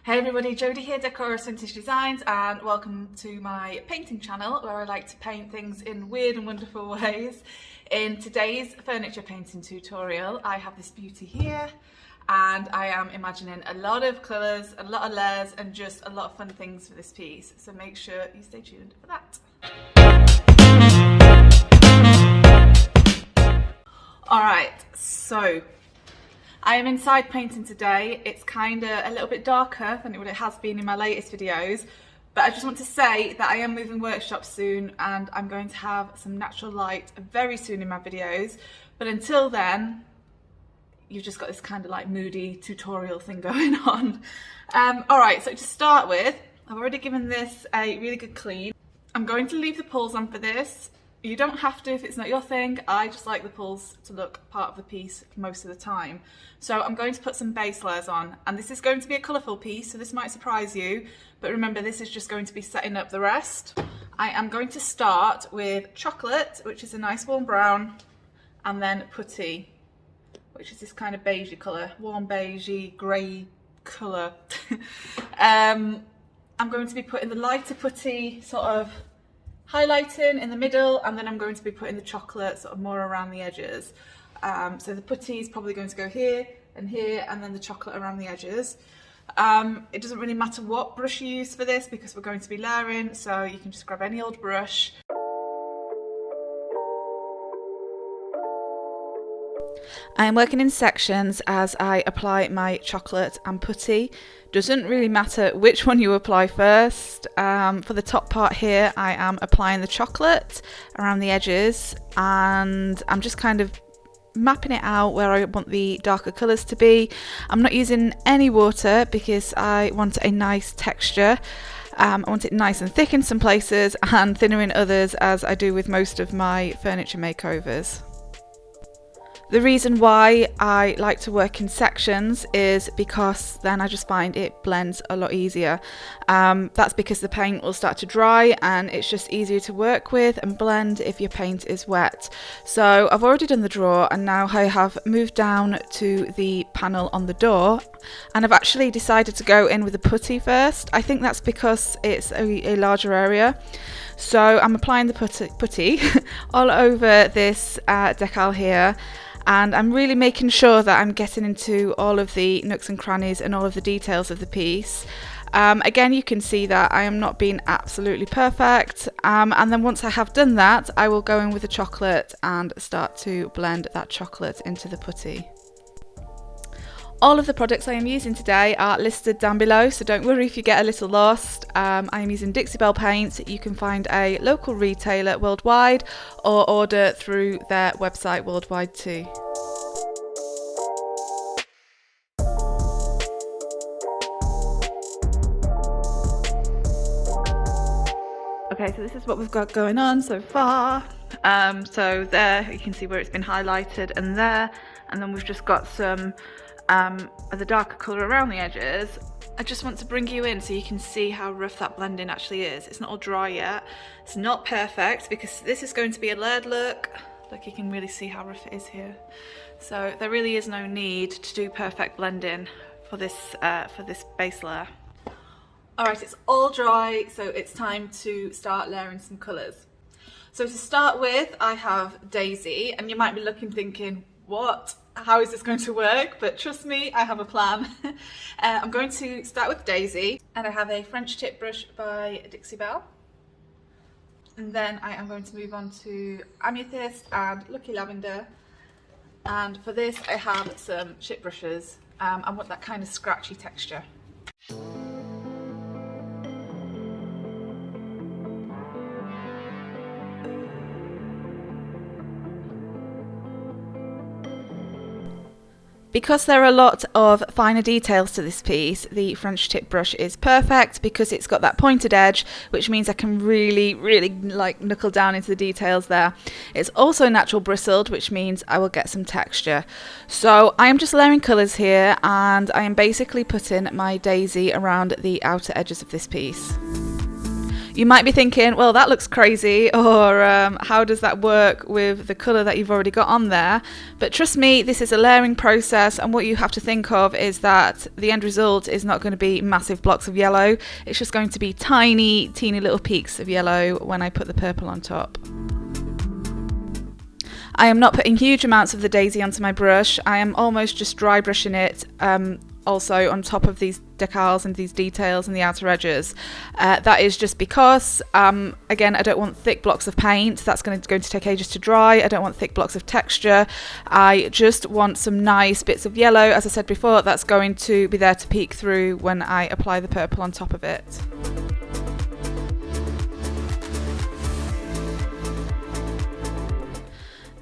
Hey everybody, Jodie here, Decorous Vintage Designs, and welcome to my painting channel where I like to paint things in weird and wonderful ways. In today's furniture painting tutorial, I have this beauty here and I am imagining a lot of colours, a lot of layers and just a lot of fun things for this piece. So make sure you stay tuned for that. Alright, so I am inside painting today. It's kind of a little bit darker than what it has been in my latest videos, but I just want to say that I am moving workshops soon and I'm going to have some natural light very soon in my videos. But until then, you've just got this kind of like moody tutorial thing going on. Alright, so to start with, I've already given this a really good clean. I'm going to leave the pulls on for this. You don't have to if it's not your thing. I just like the pulls to look part of the piece most of the time. So I'm going to put some base layers on, and this is going to be a colourful piece, so this might surprise you, but remember this is just going to be setting up the rest. I am going to start with chocolate, which is a nice warm brown, and then putty, which is this kind of beigey colour, warm beigey, grey colour. I'm going to be putting the lighter putty sort of highlighting in the middle, and then I'm going to be putting the chocolate sort of more around the edges. So the putty is probably going to go here, and then the chocolate around the edges. It doesn't really matter what brush you use for this because we're going to be layering, so you can just grab any old brush. I am working in sections as I apply my chocolate and putty. Doesn't really matter which one you apply first. For the top part here, I am applying the chocolate around the edges, and I'm just kind of mapping it out where I want the darker colours to be. I'm not using any water because I want a nice texture. I want it nice and thick in some places and thinner in others, as I do with most of my furniture makeovers. The reason why I like to work in sections is because then I just find it blends a lot easier. That's because the paint will start to dry and it's just easier to work with and blend if your paint is wet. So I've already done the drawer, and now I have moved down to the panel on the door, and I've actually decided to go in with the putty first. I think that's because it's a larger area. So I'm applying the putty all over this decal here. And I'm really making sure that I'm getting into all of the nooks and crannies and all of the details of the piece. Again, you can see that I am not being absolutely perfect. And then once I have done that, I will go in with the chocolate and start to blend that chocolate into the putty. All of the products I am using today are listed down below, so don't worry if you get a little lost. I am using Dixie Belle paints. You can find a local retailer worldwide or order through their website worldwide too. Okay, so this is what we've got going on so far. So there you can see where it's been highlighted, and there, and then we've just got some the darker colour around the edges. I just want to bring you in so you can see how rough that blending actually is. It's not all dry yet. It's not perfect because this is going to be a layered look. Like, you can really see how rough it is here. So there really is no need to do perfect blending for this base layer. Alright, it's all dry, so it's time to start layering some colours. So to start with, I have Daisy, and you might be looking thinking, what? How is this going to work? But trust me, I have a plan. I'm going to start with Daisy, and I have a French tip brush by Dixie Belle. And then I am going to move on to Amethyst and Lucky Lavender. And for this, I have some chip brushes. I want that kind of scratchy texture. Because there are a lot of finer details to this piece, the French tip brush is perfect because it's got that pointed edge, which means I can really like knuckle down into the details there. It's also natural bristled, which means I will get some texture. So I am just layering colours here, and I am basically putting my Daisy around the outer edges of this piece. You might be thinking, well, that looks crazy, or how does that work with the colour that you've already got on there? But trust me, this is a layering process, and what you have to think of is that the end result is not going to be massive blocks of yellow. It's just going to be tiny, teeny little peaks of yellow when I put the purple on top. I am not putting huge amounts of the daisy onto my brush. I am almost just dry brushing it also on top of these decals and these details and the outer edges. That is just because, again, I don't want thick blocks of paint. That's going to take ages to dry. I don't want thick blocks of texture. I just want some nice bits of yellow, as I said before, that's going to be there to peek through when I apply the purple on top of it.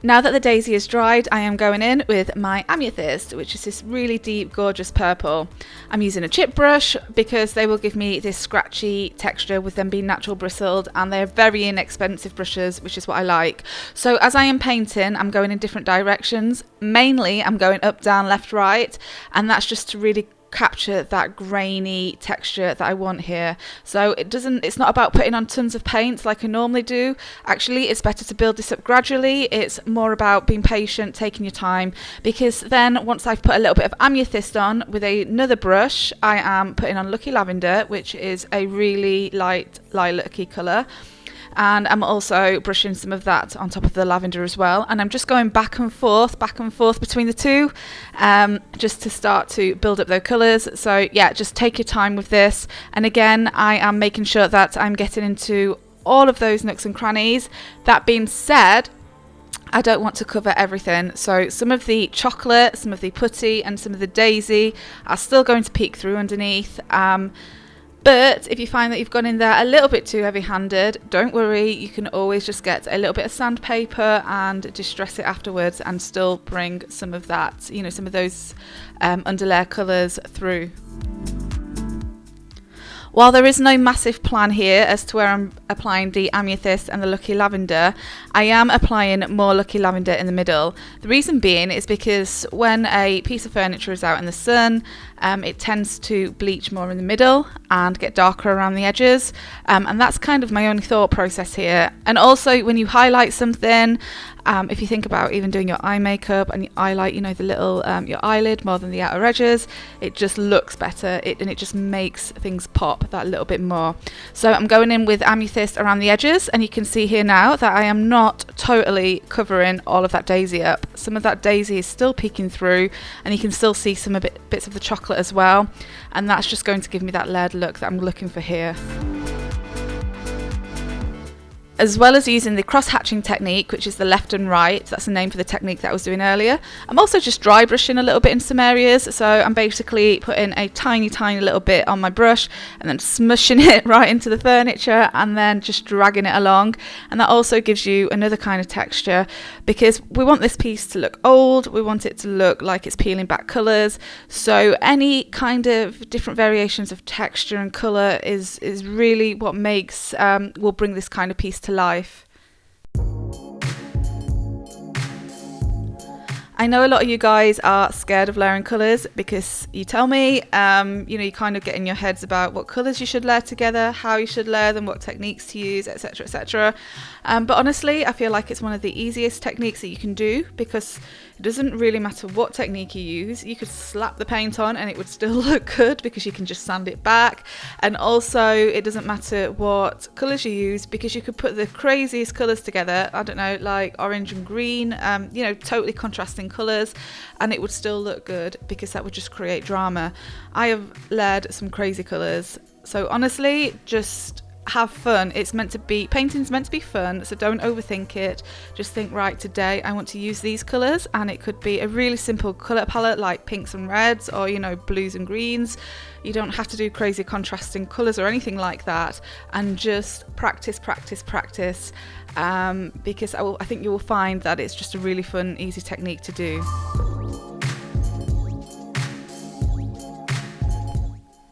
Now that the daisy is dried, I am going in with my Amethyst, which is this really deep, gorgeous purple. I'm using a chip brush because they will give me this scratchy texture with them being natural bristled, and they're very inexpensive brushes, which is what I like. So as I am painting, I'm going in different directions. Mainly, I'm going up, down, left, right, and that's just to really capture that grainy texture that I want here. So it's not about putting on tons of paint like I normally do. Actually, it's better to build this up gradually. It's more about being patient, taking your time, because then once I've put a little bit of Amethyst on with another brush, I am putting on Lucky Lavender, which is a really light lilac-y colour. And I'm also brushing some of that on top of the lavender as well, and I'm just going back and forth between the two, just to start to build up those colours. So yeah, just take your time with this, and again, I am making sure that I'm getting into all of those nooks and crannies. That being said, I don't want to cover everything, so some of the chocolate, some of the putty, and some of the daisy are still going to peek through underneath. But if you find that you've gone in there a little bit too heavy-handed, don't worry, you can always just get a little bit of sandpaper and distress it afterwards and still bring some of that, some of those underlayer colours through. While there is no massive plan here as to where I'm applying the Amethyst and the Lucky Lavender, I am applying more Lucky Lavender in the middle. The reason being is because when a piece of furniture is out in the sun, it tends to bleach more in the middle and get darker around the edges, and that's kind of my only thought process here. And also, when you highlight something, if you think about even doing your eye makeup and you highlight, the little your eyelid more than the outer edges, it just looks better, and it just makes things pop that little bit more. So I'm going in with Amethyst around the edges, and you can see here now that I am not totally covering all of that daisy up. Some of that daisy is still peeking through, and you can still see some bits of the chocolate as well, and that's just going to give me that layered look that I'm looking for here. As well as using the cross-hatching technique, which is the left and right, that's the name for the technique that I was doing earlier, I'm also just dry brushing a little bit in some areas. So I'm basically putting a tiny little bit on my brush and then smushing it right into the furniture and then just dragging it along. And that also gives you another kind of texture, because we want this piece to look old, we want it to look like it's peeling back colours. So any kind of different variations of texture and colour is really what makes, will bring this kind of piece to life. I know a lot of you guys are scared of layering colours because you tell me, you kind of get in your heads about what colours you should layer together, how you should layer them, what techniques to use, etc, etc. But honestly, I feel like it's one of the easiest techniques that you can do, because it doesn't really matter what technique you use. You could slap the paint on and it would still look good because you can just sand it back. And also, it doesn't matter what colours you use, because you could put the craziest colours together, I don't know, like orange and green, totally contrasting colours, and it would still look good because that would just create drama. I have layered some crazy colours, so honestly, just have fun. Painting's meant to be fun, so don't overthink it. Just think, right, today I want to use these colours, and it could be a really simple colour palette like pinks and reds, or blues and greens. You don't have to do crazy contrasting colours or anything like that, and just practice, because I think you will find that it's just a really fun, easy technique to do.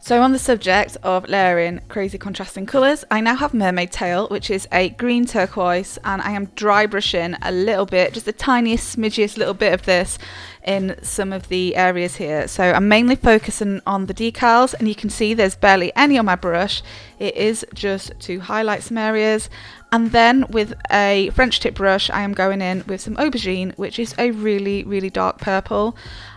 So on the subject of layering crazy contrasting colours, I now have Mermaid Tail, which is a green turquoise, and I am dry brushing a little bit, just the tiniest, smidgiest little bit of this in some of the areas here. So I'm mainly focusing on the decals, and you can see there's barely any on my brush. It is just to highlight some areas. And then with a French tip brush, I am going in with some Aubergine, which is a really, really dark purple.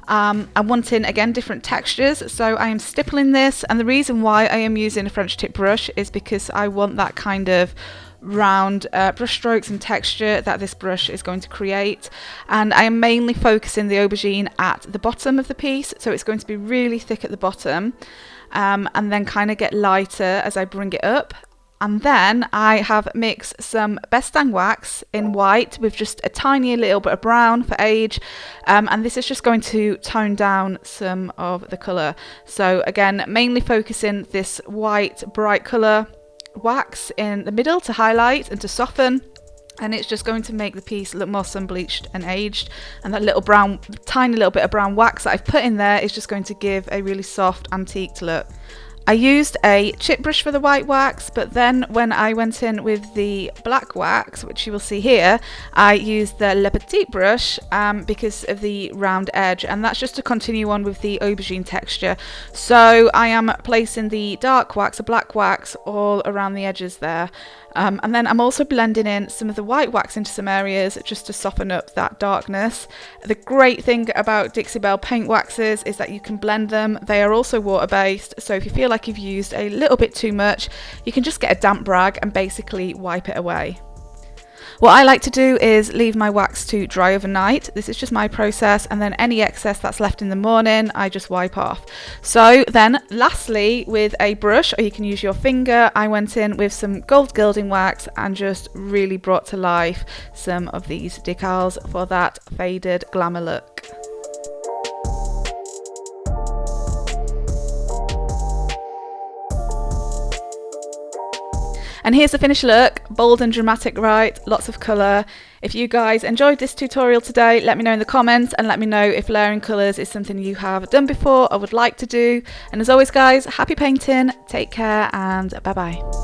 I'm wanting, again, different textures, so I am stippling this, and the reason why I am using a French tip brush is because I want that kind of round brush strokes and texture that this brush is going to create. And I am mainly focusing the Aubergine at the bottom of the piece, so it's going to be really thick at the bottom, and then kind of get lighter as I bring it up. And then I have mixed some Gilding Wax in white with just a tiny little bit of brown for age, and this is just going to tone down some of the colour. So again, mainly focusing this white bright colour wax in the middle to highlight and to soften, and it's just going to make the piece look more sun bleached and aged. And that little brown, tiny little bit of brown wax that I've put in there is just going to give a really soft antique look. I used a chip brush for the white wax, but then when I went in with the black wax, which you will see here, I used the Petite Brush because of the round edge, and that's just to continue on with the aubergine texture. So I am placing the dark wax, a black wax, all around the edges there. And then I'm also blending in some of the white wax into some areas just to soften up that darkness. The great thing about Dixie Belle paint waxes is that you can blend them. They are also water based, so if you feel like you've used a little bit too much, you can just get a damp rag and basically wipe it away. What I like to do is leave my wax to dry overnight. This is just my process, and then any excess that's left in the morning I just wipe off. So then lastly, with a brush, or you can use your finger, I went in with some gold gilding wax and just really brought to life some of these decals for that faded glamour look. And here's the finished look, bold and dramatic, right? Lots of colour. If you guys enjoyed this tutorial today, let me know in the comments, and let me know if layering colours is something you have done before or would like to do. And as always guys, happy painting, take care, and bye bye.